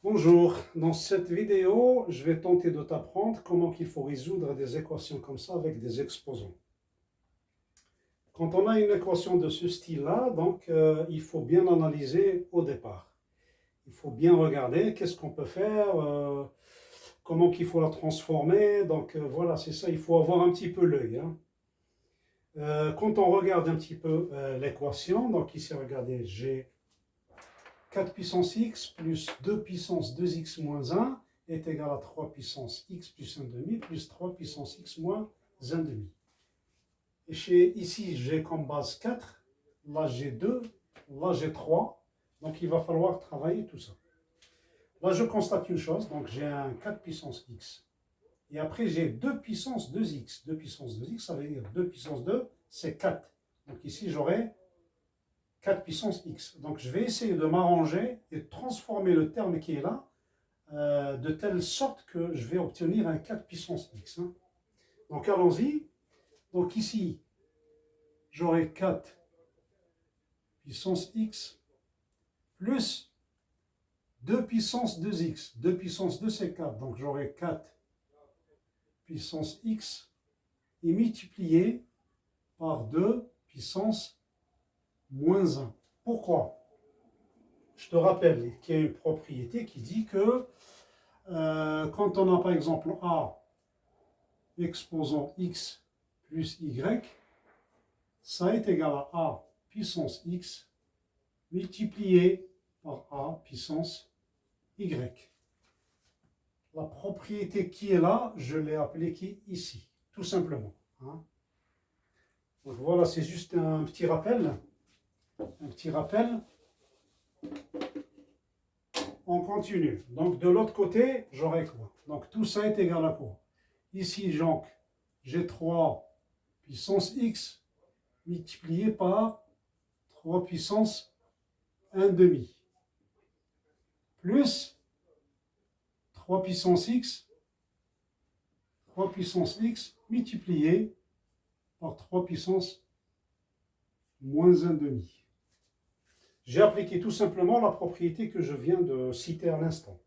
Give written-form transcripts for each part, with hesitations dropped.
Bonjour, dans cette vidéo, je vais tenter de t'apprendre comment il faut résoudre des équations comme ça avec des exposants. Quand on a une équation de ce style-là, il faut bien analyser au départ. Il faut bien regarder qu'est-ce qu'on peut faire, comment qu'il faut la transformer. Voilà, c'est ça, il faut avoir un petit peu l'œil, hein. Quand on regarde un petit peu l'équation, donc ici, regardez, j'ai 4 puissance x plus 2 puissance 2x moins 1 est égal à 3 puissance x plus 1 demi plus 3 puissance x moins 1 demi. Et ici, j'ai comme base 4, là j'ai 2, là j'ai 3, donc il va falloir travailler tout ça. Là, je constate une chose, donc j'ai un 4 puissance x. Et après, j'ai 2 puissance 2x. 2 puissance 2x, ça veut dire 2 puissance 2, c'est 4. Donc ici, j'aurai 4 puissance x. Donc je vais essayer de m'arranger et de transformer le terme qui est là de telle sorte que je vais obtenir un 4 puissance x, hein. Donc allons-y. Donc ici, j'aurai 4 puissance x plus 2 puissance 2x. 2 puissance 2, c'est 4. Donc j'aurai 4 puissance x et multiplié par 2 puissance moins 1. Pourquoi? Je te rappelle qu'il y a une propriété qui dit que quand on a par exemple a exposant x plus y, ça est égal à a puissance x multiplié par a puissance y. La propriété qui est là, je l'ai appelée qui ici, tout simplement, hein. Donc voilà, c'est juste un petit rappel. Un petit rappel. On continue. Donc de l'autre côté, j'aurai quoi? Donc tout ça est égal à quoi? Ici, donc, j'ai 3 puissance x multiplié par 3 puissance 1 demi plus 3 puissance x multiplié par 3 puissance moins 1 demi. J'ai appliqué tout simplement la propriété que je viens de citer à l'instant.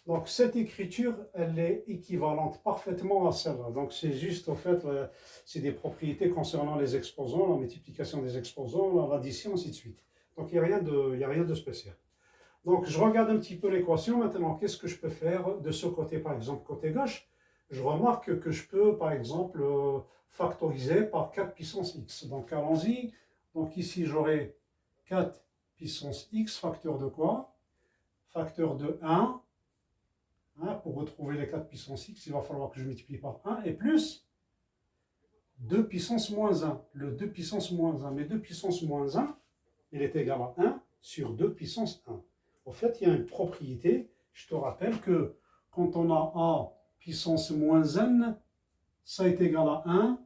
Donc cette écriture, elle est équivalente parfaitement à celle-là. Donc c'est juste, en fait, c'est des propriétés concernant les exposants, la multiplication des exposants, l'addition, ainsi de suite. Donc il n'y a rien de spécial. Donc je regarde un petit peu l'équation. Maintenant, qu'est-ce que je peux faire de ce côté, par exemple, côté gauche? Je remarque que je peux, par exemple, factoriser par 4 puissance x. Donc allons-y. Donc ici, j'aurai 4 puissance x, facteur de quoi? Facteur de 1. Hein, pour retrouver les 4 puissance x, il va falloir que je multiplie par 1 et plus 2 puissance moins 1. Le 2 puissance moins 1. Mais 2 puissance moins 1, il est égal à 1 sur 2 puissance 1. En fait, il y a une propriété. Je te rappelle que quand on a a puissance moins n, ça est égal à 1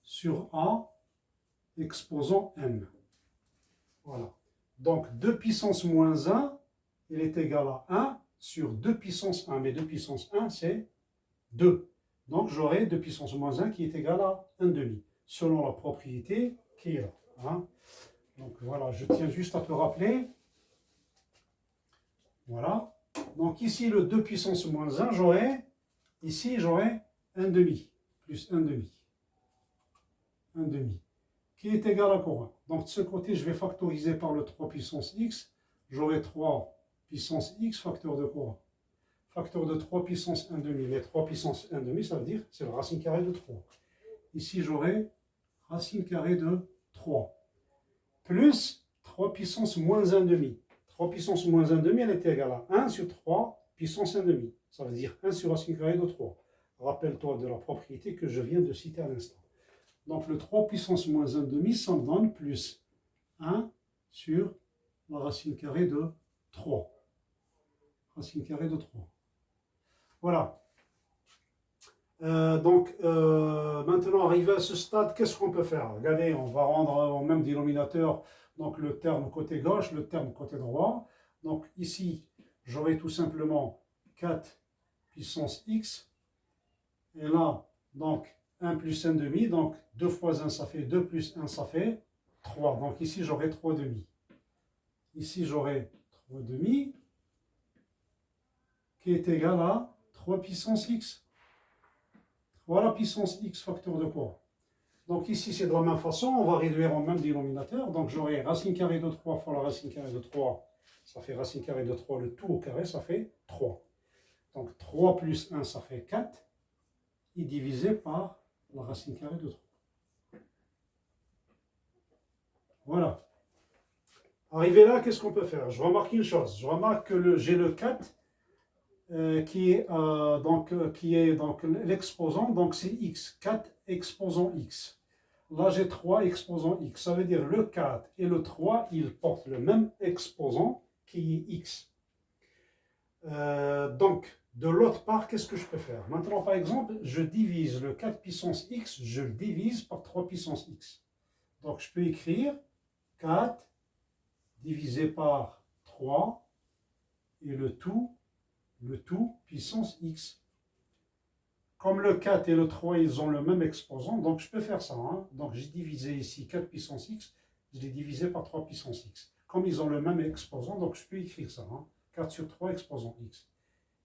sur a exposant n. Voilà. Donc 2 puissance moins 1, il est égal à 1 sur 2 puissance 1. Mais 2 puissance 1, c'est 2. Donc j'aurai 2 puissance moins 1 qui est égal à 1 demi, selon la propriété qui est là, hein. Donc voilà, je tiens juste à te rappeler. Voilà. Donc ici, le 2 puissance moins 1, ici j'aurai 1 demi, plus 1 demi. 1 demi, qui est égal à quoi? Donc de ce côté, je vais factoriser par le 3 puissance x. J'aurai 3 puissance x, facteur de quoi? Facteur de 3 puissance 1 demi. Mais 3 puissance 1 demi, ça veut dire c'est la racine carrée de 3. Ici, j'aurai racine carrée de 3. Plus 3 puissance moins 1 demi. 3 puissance moins 1 demi, elle est égale à 1 sur 3 puissance 1 demi. Ça veut dire 1 sur racine carrée de 3. Rappelle-toi de la propriété que je viens de citer à l'instant. Donc le 3 puissance moins 1 demi, ça me donne plus 1 sur la racine carrée de 3. Racine carrée de 3. Voilà. Maintenant, arrivé à ce stade, qu'est-ce qu'on peut faire? Regardez, on va rendre au même dénominateur donc le terme côté gauche, le terme côté droit. Donc ici, j'aurai tout simplement 4 puissance x. Et là, donc 1 plus 1 demi. Donc 2 fois 1, ça fait 2 plus 1, ça fait 3. Donc ici, j'aurai 3 demi. Ici, j'aurai 3 demi. qui est égal à 3 puissance x. 3 à la puissance x facteur de quoi? Donc ici, c'est de la même façon, on va réduire au même dénominateur. Donc j'aurai racine carrée de 3 fois la racine carrée de 3. Ça fait racine carrée de 3, le tout au carré, ça fait 3. Donc 3 plus 1, ça fait 4. Et divisé par la racine carrée de 3. Voilà. Arrivé là, qu'est-ce qu'on peut faire? Je remarque une chose. Je remarque que j'ai le 4 qui est donc l'exposant, donc c'est x. 4 exposant x. Là, j'ai 3 exposant x. Ça veut dire le 4 et le 3, ils portent le même exposant qui est x. Donc, de l'autre part, qu'est-ce que je peux faire? Maintenant, par exemple, je divise le 4 puissance x, je le divise par 3 puissance x. Donc, je peux écrire 4 divisé par 3 et le tout puissance x. Comme le 4 et le 3, ils ont le même exposant, donc je peux faire ça. Hein. Donc, j'ai divisé ici 4 puissance x, je l'ai divisé par 3 puissance x. Comme ils ont le même exposant, donc je peux écrire ça. Hein. 4 sur 3 exposant x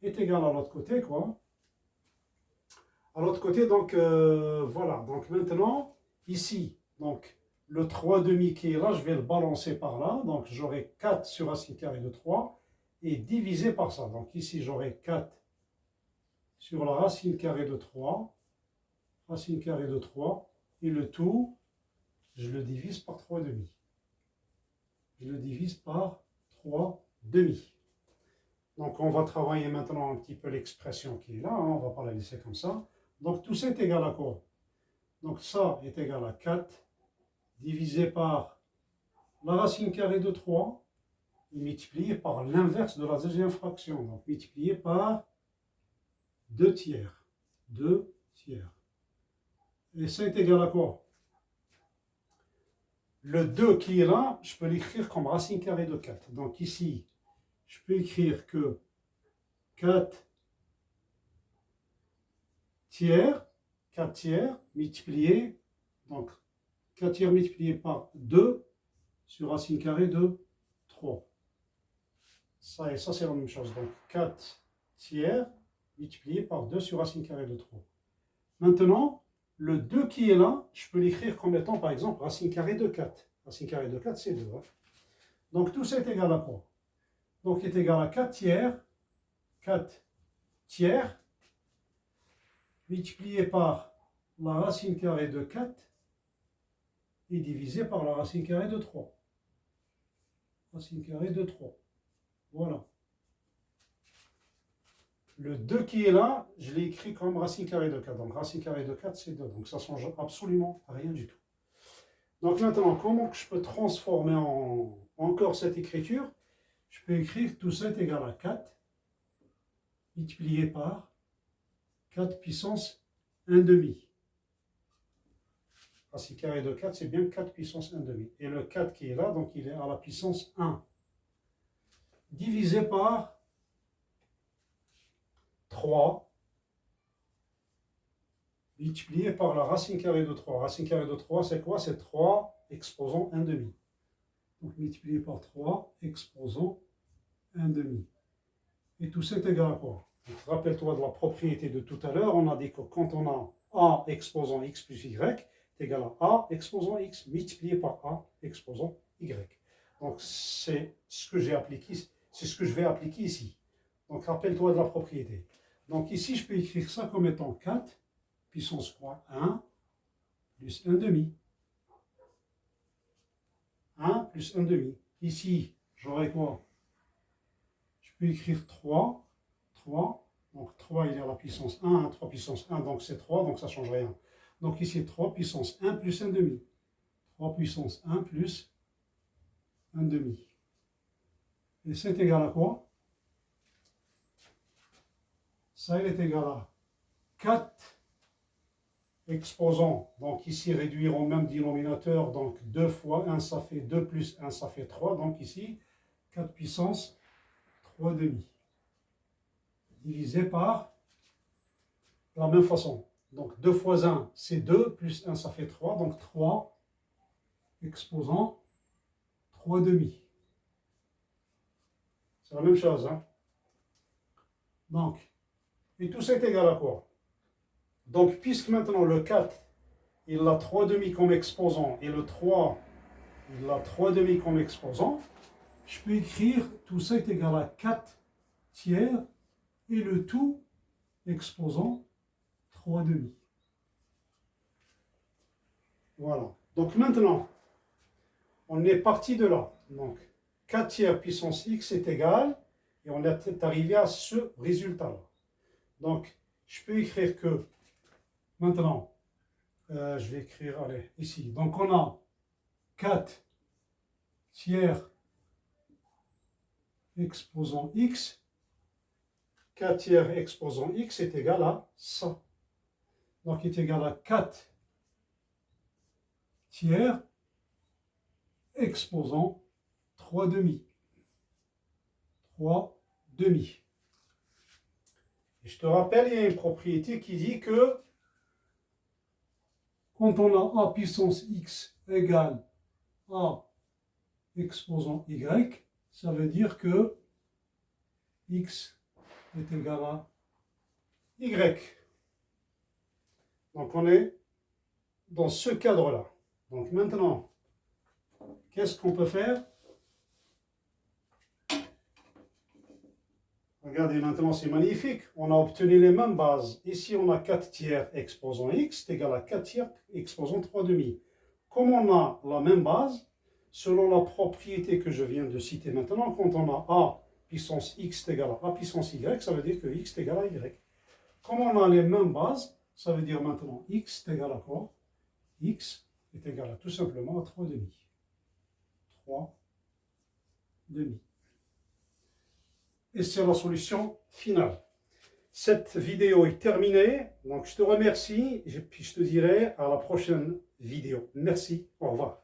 est égal à l'autre côté, quoi. À l'autre côté, donc, voilà. Donc, maintenant, ici, donc, le 3 demi qui est là, je vais le balancer par là. Donc, j'aurai 4 sur racine carrée de 3 et divisé par ça. Donc, ici, j'aurai 4 sur la racine carrée de 3. Racine carrée de 3. Et le tout, je le divise par 3 demi. Je le divise par 3 demi. Donc, on va travailler maintenant un petit peu l'expression qui est là. Hein, on ne va pas la laisser comme ça. Donc, tout ça est égal à quoi? Donc, ça est égal à 4 divisé par la racine carrée de 3 et multiplié par l'inverse de la deuxième fraction. Donc, multiplié par 2 tiers. 2 tiers. Et ça est égal à quoi? Le 2 qui est là, je peux l'écrire comme racine carrée de 4. Donc, ici, je peux écrire que 4 tiers, 4 tiers multiplié, donc 4 tiers multiplié par 2 sur racine carrée de 3. Ça et ça, c'est la même chose. Donc 4 tiers multiplié par 2 sur racine carrée de 3. Maintenant, le 2 qui est là, je peux l'écrire comme étant, par exemple, racine carrée de 4. Racine carrée de 4, c'est 2. Hein. Donc tout ça est égal à quoi? Donc est égal à 4 tiers multiplié par la racine carrée de 4 et divisé par la racine carrée de 3. Racine carrée de 3. Voilà. Le 2 qui est là, je l'ai écrit comme racine carrée de 4. Donc racine carrée de 4, c'est 2. Donc ça ne change absolument rien du tout. Donc maintenant, comment je peux transformer encore cette écriture? Je peux écrire tout ça est égal à 4 multiplié par 4 puissance 1 demi. Racine carrée de 4, c'est bien 4 puissance 1 demi. Et le 4 qui est là, donc il est à la puissance 1. Divisé par 3, multiplié par la racine carrée de 3. Racine carrée de 3, c'est quoi? C'est 3 exposant 1 demi. Donc multiplié par 3 exposant 1 demi. Et tout ça est égal à quoi? Rappelle-toi de la propriété de tout à l'heure, on a dit que quand on a A exposant X plus Y, c'est égal à A exposant X multiplié par A exposant Y. Donc c'est ce que j'ai appliqué, c'est ce que je vais appliquer ici. Donc rappelle-toi de la propriété. Donc ici, je peux écrire ça comme étant 4 puissance 3, 1 plus 1 demi. 1 plus 1 demi. Ici, j'aurai quoi? Je peux écrire 3. Donc 3 il est à la puissance 1, 3 puissance 1, donc c'est 3, donc ça ne change rien. Donc ici 3 puissance 1 plus 1 demi. 3 puissance 1 plus 1 demi. Et c'est égal à quoi? Ça, il est égal à 4 exposants. Donc ici, réduire au même dénominateur. Donc 2 fois 1, ça fait 2 plus 1, ça fait 3. Donc ici, 4 puissance 3 demi. Divisé par la même façon. Donc 2 fois 1, c'est 2, plus 1, ça fait 3. Donc 3 exposant 3 demi. C'est la même chose. Hein? Donc, et tout ça est égal à quoi? Donc, puisque maintenant le 4, il a 3 demi comme exposant, et le 3, il a 3 demi comme exposant, je peux écrire tout ça est égal à 4 tiers, et le tout exposant 3 demi. Voilà. Donc maintenant, on est parti de là. Donc, 4 tiers puissance x est égal, et on est arrivé à ce résultat-là. Donc, je peux écrire que, maintenant, je vais écrire, allez, ici. Donc, on a 4 tiers exposant x. 4 tiers exposant x est égal à ça. Donc, il est égal à 4 tiers exposant 3 demi. 3 demi. Et je te rappelle, il y a une propriété qui dit que quand on a a puissance x égale a exposant y, ça veut dire que x est égal à y. Donc on est dans ce cadre-là. Donc maintenant, qu'est-ce qu'on peut faire? Regardez, maintenant c'est magnifique. On a obtenu les mêmes bases. Ici, on a 4 tiers exposant x, c'est égal à 4 tiers exposant 3 demi. Comme on a la même base, selon la propriété que je viens de citer maintenant, quand on a a puissance x est égal à a puissance y, ça veut dire que x est égal à y. Comme on a les mêmes bases, ça veut dire maintenant x est égal à quoi? X est égal à tout simplement à 3 demi. 3 demi. Et c'est la solution finale. Cette vidéo est terminée, donc je te remercie et puis je te dirai à la prochaine vidéo. Merci, au revoir.